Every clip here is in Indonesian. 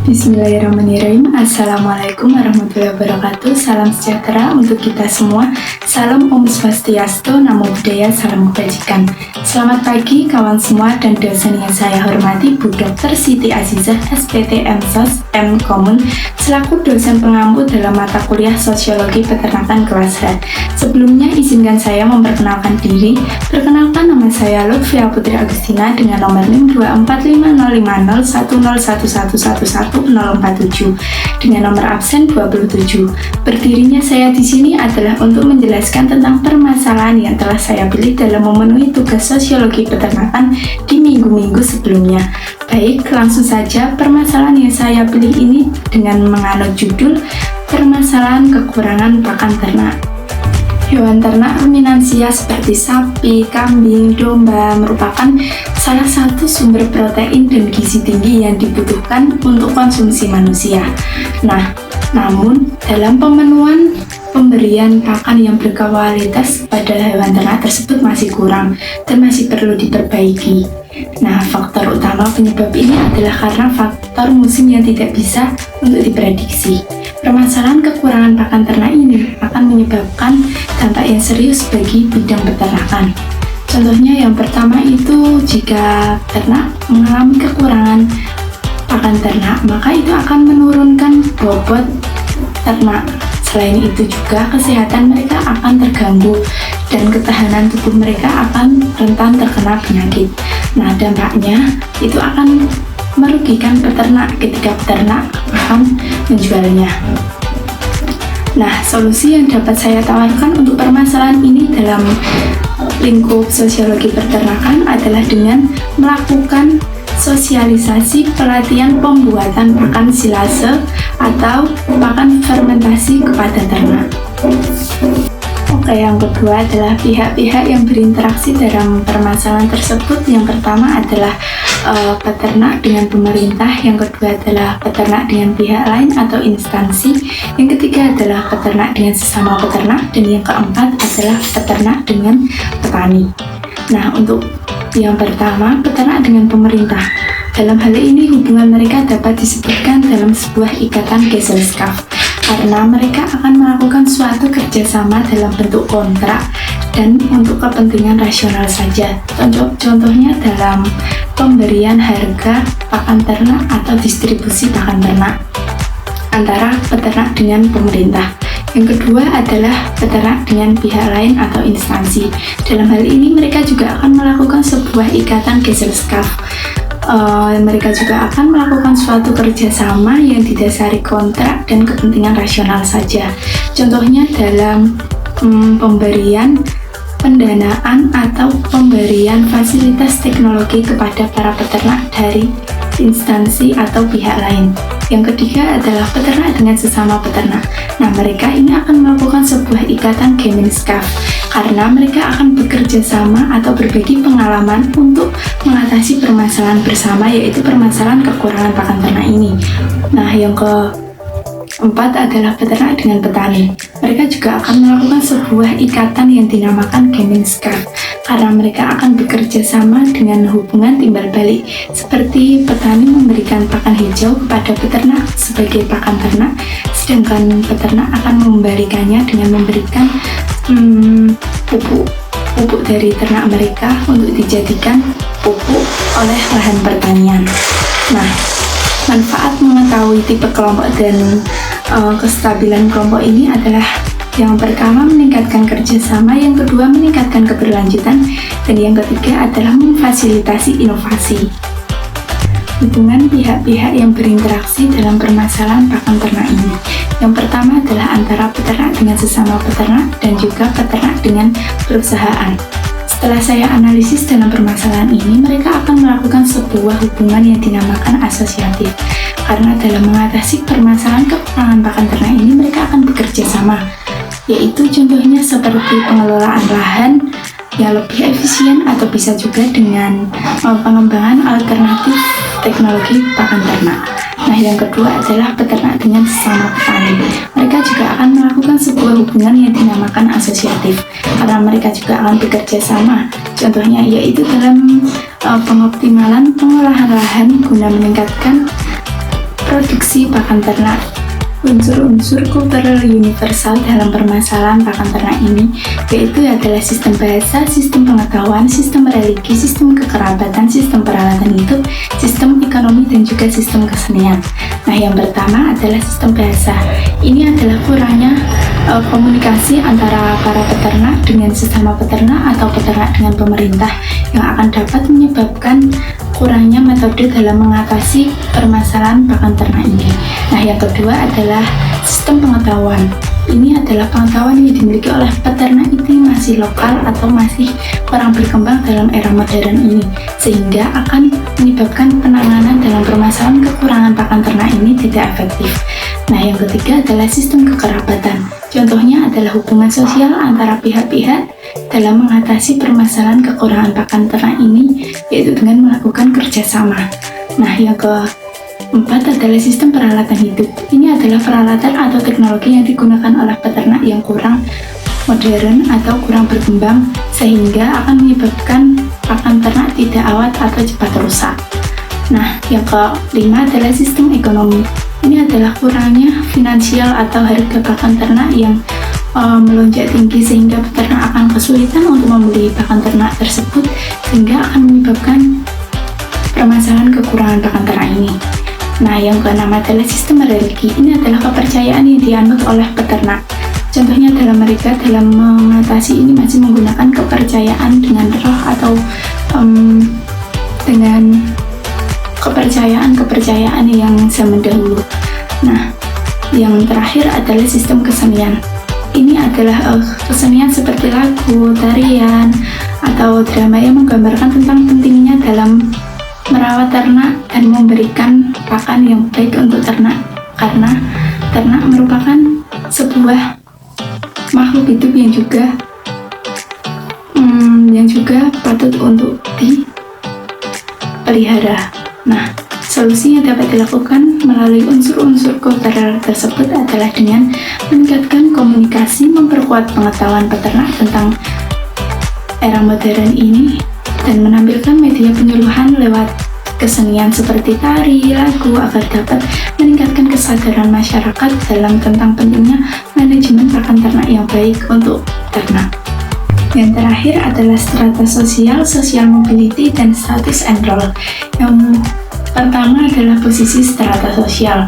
Bismillahirrahmanirrahim. Assalamualaikum warahmatullahi wabarakatuh. Salam sejahtera untuk kita semua. Salam Om Swastiastu, Namo Buddhaya, salam kebajikan. Selamat pagi kawan semua dan dosen yang saya hormati, Bu Dr. Siti Azizah, SPT MSOS M Komun, selaku dosen pengampu dalam mata kuliah Sosiologi Peternakan kelas H. Sebelumnya izinkan saya memperkenalkan diri. Perkenalkan, nama saya Lutfia Putri Agustina dengan nomor NIM 245050101111047 dengan nomor absen 27. Berdirinya saya di sini adalah untuk menjelaskan tentang permasalahan yang telah saya pilih dalam memenuhi tugas sosiologi peternakan di minggu-minggu sebelumnya. Baik, langsung saja permasalahan yang saya pilih ini dengan menganut judul permasalahan kekurangan pakan ternak. Hewan ternak ruminansia seperti sapi, kambing, domba merupakan salah satu sumber protein dan gizi tinggi yang dibutuhkan untuk konsumsi manusia. Namun dalam pemberian pakan yang berkualitas pada hewan ternak tersebut masih kurang dan masih perlu diperbaiki. Faktor utama penyebab ini adalah karena faktor musim yang tidak bisa untuk diprediksi. Permasalahan kekurangan pakan ternak ini akan menyebabkan dampak yang serius bagi bidang peternakan. Contohnya yang pertama itu jika ternak mengalami kekurangan pakan ternak, maka itu akan menurunkan bobot ternak. Selain itu juga kesehatan mereka akan terganggu dan ketahanan tubuh mereka akan rentan terkena penyakit. Dampaknya itu akan merugikan peternak ketika peternak akan menjualnya. Solusi yang dapat saya tawarkan untuk permasalahan ini dalam lingkup sosiologi peternakan adalah dengan melakukan sosialisasi pelatihan pembuatan pakan silase atau pakan fermentasi kepada ternak. Yang kedua adalah pihak-pihak yang berinteraksi dalam permasalahan tersebut. Yang pertama adalah peternak dengan pemerintah, yang kedua adalah peternak dengan pihak lain atau instansi, yang ketiga adalah peternak dengan sesama peternak, dan yang keempat adalah peternak dengan petani. Untuk yang pertama, peternak dengan pemerintah. Dalam hal ini hubungan mereka dapat disebutkan dalam sebuah ikatan Gesellschaft karena mereka akan melakukan suatu kerjasama dalam bentuk kontrak dan untuk kepentingan rasional saja. Contohnya dalam pemberian harga pakan ternak atau distribusi pakan ternak antara peternak dengan pemerintah. Yang kedua adalah peternak dengan pihak lain atau instansi. Dalam hal ini mereka juga akan melakukan sebuah ikatan Gesellschaft. Mereka juga akan melakukan suatu kerjasama yang didasari kontrak dan kepentingan rasional saja. Contohnya dalam pemberian pendanaan atau pemberian fasilitas teknologi kepada para peternak dari instansi atau pihak lain. Yang ketiga adalah peternak dengan sesama peternak. Mereka ini akan melakukan sebuah ikatan Gemeinschaft karena mereka akan bekerja sama atau berbagi pengalaman untuk mengatasi permasalahan bersama, yaitu permasalahan kekurangan pakan ternak ini. Yang keempat adalah peternak dengan petani. Mereka juga akan melakukan sebuah ikatan yang dinamakan Gemeinschaft karena mereka akan bekerja sama dengan hubungan timbal balik, seperti petani memberikan pakan hijau kepada peternak sebagai pakan ternak, sedangkan peternak akan membalikannya dengan memberikan pupuk dari ternak mereka untuk dijadikan pupuk oleh lahan pertanian. Manfaat mengetahui tipe kelompok dan kestabilan kelompok ini adalah yang pertama meningkatkan kerjasama, yang kedua meningkatkan keberlanjutan, dan yang ketiga adalah memfasilitasi inovasi. Hubungan pihak-pihak yang berinteraksi dalam permasalahan pakan ternak ini. Yang pertama adalah antara peternak dengan sesama peternak dan juga peternak dengan perusahaan. Setelah saya analisis dalam permasalahan ini, mereka akan melakukan sebuah hubungan yang dinamakan asosiatif. Karena dalam mengatasi permasalahan kekurangan pakan ternak ini, mereka akan bekerja sama, yaitu contohnya seperti pengelolaan lahan yang lebih efisien atau bisa juga dengan pengembangan alternatif teknologi pakan ternak. Yang kedua adalah peternak dengan sesama petani. Mereka juga akan melakukan sebuah hubungan yang dinamakan asosiatif karena mereka juga akan bekerja sama. Contohnya yaitu dalam pengoptimalan pengolahan lahan guna meningkatkan produksi pakan ternak. Unsur-unsur kultural universal dalam permasalahan pakan ternak ini yaitu adalah sistem bahasa, sistem pengetahuan, sistem religi, sistem kekerabatan, sistem peralatan hidup, sistem ekonomi, dan juga sistem kesenian. Nah, yang pertama adalah sistem bahasa. Ini adalah kurangnya komunikasi antara para peternak dengan sesama peternak atau peternak dengan pemerintah yang akan dapat menyebabkan kurangnya metode dalam mengatasi permasalahan pakan ternak ini. Nah, yang kedua adalah sistem pengetahuan. Ini adalah pengetahuan yang dimiliki oleh peternak itu masih lokal atau masih kurang berkembang dalam era modern ini, sehingga akan menyebabkan penanganan dalam permasalahan kekurangan pakan ternak ini tidak efektif. Nah, yang ketiga adalah sistem kekerabatan. Contohnya adalah hubungan sosial antara pihak-pihak dalam mengatasi permasalahan kekurangan pakan ternak ini, yaitu dengan melakukan kerjasama. Nah, yang keempat adalah sistem peralatan hidup. Ini adalah peralatan atau teknologi yang digunakan oleh peternak yang kurang modern atau kurang berkembang, sehingga akan menyebabkan pakan ternak tidak awet atau cepat rusak. Nah, yang kelima adalah sistem ekonomi. Ini adalah kurangnya finansial atau harga pakan ternak yang melonjak tinggi, sehingga peternak akan kesulitan untuk membeli pakan ternak tersebut, sehingga akan menyebabkan permasalahan kekurangan pakan ternak ini. Nah, yang keenam adalah sistem religi. Ini adalah kepercayaan yang dianut oleh peternak. Contohnya adalah mereka dalam mengatasi ini masih menggunakan kepercayaan dengan roh atau dengan kepercayaan yang zaman dahulu. Nah, yang terakhir adalah sistem kesenian. Ini adalah kesenian seperti lagu, tarian, atau drama yang menggambarkan tentang pentingnya dalam merawat ternak dan memberikan pakan yang baik untuk ternak, karena ternak merupakan sebuah makhluk hidup yang juga patut untuk dipelihara. Nah, solusi yang dapat dilakukan melalui unsur-unsur kultural tersebut adalah dengan meningkatkan komunikasi, memperkuat pengetahuan peternak tentang era modern ini, dan menampilkan media penyuluhan lewat kesenian seperti tari, lagu, agar dapat meningkatkan kesadaran masyarakat tentang pentingnya manajemen pakan ternak yang baik untuk ternak. Yang terakhir adalah strata sosial, social mobility, dan status and role. Yang pertama adalah posisi strata sosial.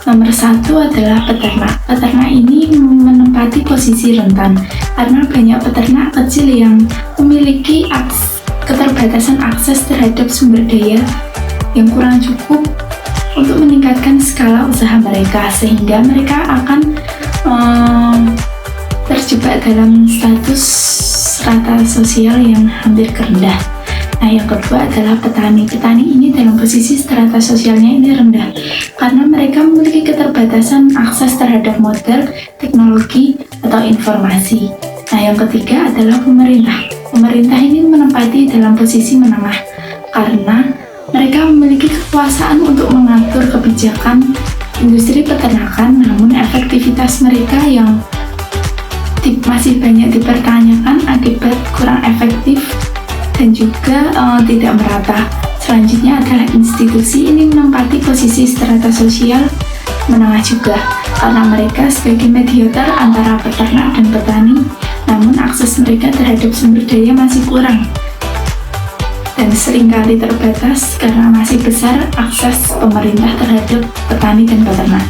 Nomor satu adalah peternak. Peternak ini menempati posisi rentan karena banyak peternak kecil yang memiliki keterbatasan akses terhadap sumber daya yang kurang cukup untuk meningkatkan skala usaha mereka, sehingga mereka akan terjebak dalam status strata sosial yang hampir rendah. Nah, yang kedua adalah petani. Petani ini dalam posisi strata sosialnya ini rendah karena mereka memiliki keterbatasan akses terhadap modal, teknologi, atau informasi. Nah, yang ketiga adalah pemerintah. Pemerintah ini menempati dalam posisi menengah karena mereka memiliki kekuasaan untuk mengatur kebijakan industri peternakan, namun efektivitas mereka yang masih banyak dipertanyakan akibat kurang efektif dan juga tidak merata. Selanjutnya adalah institusi. Ini menempati posisi strata sosial menengah juga karena mereka sebagai mediator antara peternak dan petani, namun akses mereka terhadap sumber daya masih kurang dan seringkali terbatas karena masih besar akses pemerintah terhadap petani dan peternak.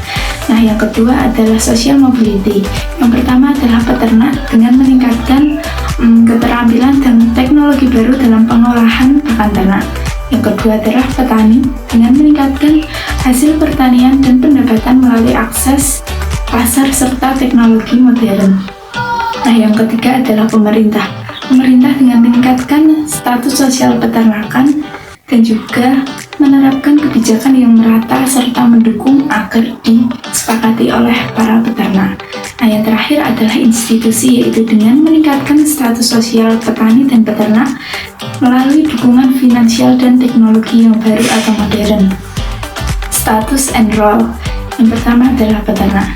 Nah, yang kedua adalah social mobility. Yang pertama adalah peternak dengan meningkatkan keterampilan dan teknologi baru dalam pengolahan pakan ternak. Yang kedua adalah petani dengan meningkatkan hasil pertanian dan pendapatan melalui akses pasar serta teknologi modern. Nah, yang ketiga adalah pemerintah. Pemerintah dengan meningkatkan status sosial peternakan dan juga menerapkan kebijakan yang merata serta mendukung agar disepakati oleh para peternak. Nah, yang terakhir adalah institusi, yaitu dengan meningkatkan status sosial petani dan peternak melalui dukungan finansial dan teknologi yang baru atau modern. Status and role. Yang pertama adalah peternak.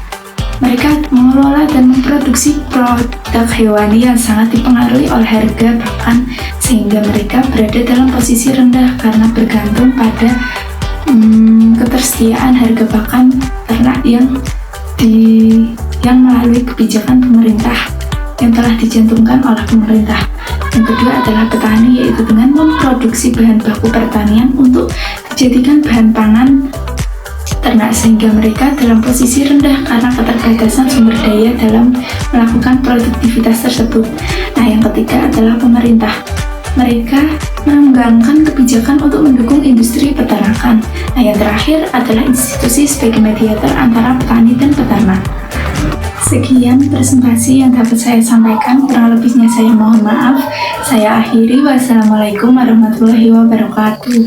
Mereka mengelola dan memproduksi produk hewani yang sangat dipengaruhi oleh harga pakan, sehingga mereka berada dalam posisi rendah karena bergantung pada ketersediaan harga pakan ternak yang melalui kebijakan pemerintah yang telah dicantumkan oleh pemerintah. Yang kedua adalah petani, yaitu dengan memproduksi bahan baku pertanian untuk dijadikan bahan pangan ternak, sehingga mereka dalam posisi rendah karena keterbatasan sumber daya dalam melakukan produktivitas tersebut. Nah, yang ketiga adalah pemerintah. Mereka mengembangkan kebijakan untuk mendukung industri peternakan. Nah, yang terakhir adalah institusi sebagai mediator antara petani dan peternak. Sekian presentasi yang dapat saya sampaikan, kurang lebihnya saya mohon maaf. Saya akhiri, wassalamualaikum warahmatullahi wabarakatuh.